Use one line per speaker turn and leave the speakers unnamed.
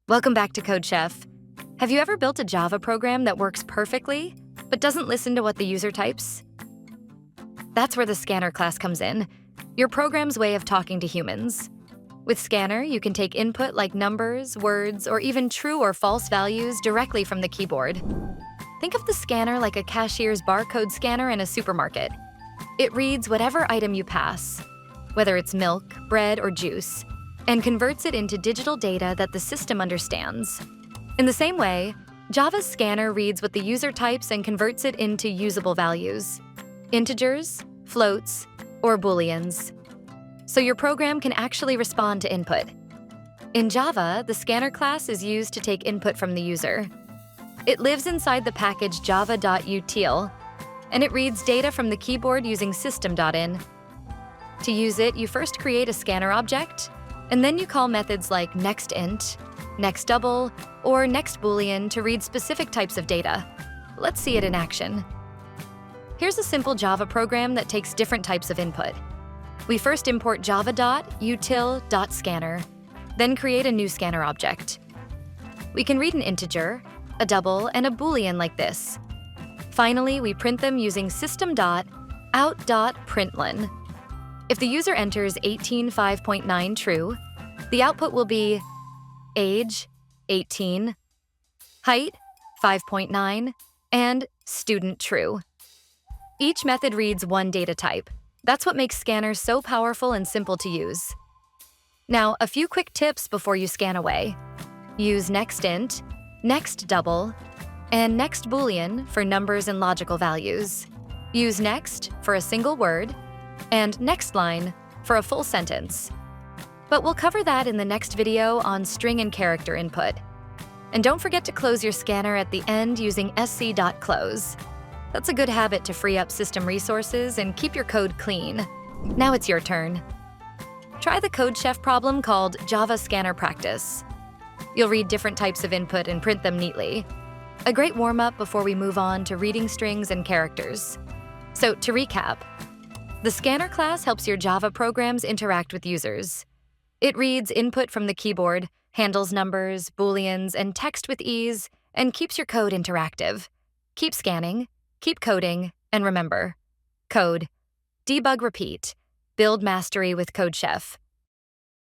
Welcome back to CodeChef. Have you ever built a Java program that works perfectly, but doesn't listen to what the user types? That's where the scanner class comes in, your program's way of talking to humans. With Scanner, you can take input like numbers, words, or even true or false values directly from the keyboard. Think of the scanner like a cashier's barcode scanner in a supermarket. It reads whatever item you pass, whether it's milk, bread, or juice, and converts it into digital data that the system understands. In the same way, Java's scanner reads what the user types and converts it into usable values, integers, floats, or booleans. So your program can actually respond to input. In Java, the scanner class is used to take input from the user. It lives inside the package java.util, and it reads data from the keyboard using system.in. To use it, you first create a scanner object, and then you call methods like nextInt, nextDouble, or nextBoolean to read specific types of data. Let's see it in action. Here's a simple Java program that takes different types of input. We first import java.util.scanner, then create a new scanner object. We can read an integer, a double, and a boolean like this. Finally, we print them using system.out.println. If the user enters 18.5.9 true, the output will be age, 18, height, 5.9, and student true. Each method reads one data type. That's what makes scanners so powerful and simple to use. Now, a few quick tips before you scan away. Use nextInt, nextDouble, and nextBoolean for numbers and logical values. Use next for a single word, and nextLine for a full sentence. But we'll cover that in the next video on string and character input. And don't forget to close your scanner at the end using sc.close. That's a good habit to free up system resources and keep your code clean. Now it's your turn. Try the CodeChef problem called Java Scanner Practice. You'll read different types of input and print them neatly. A great warm-up before we move on to reading strings and characters. So to recap, the scanner class helps your Java programs interact with users. It reads input from the keyboard, handles numbers, booleans, and text with ease, and keeps your code interactive. Keep scanning, keep coding, and remember, code, debug, repeat, build mastery with CodeChef.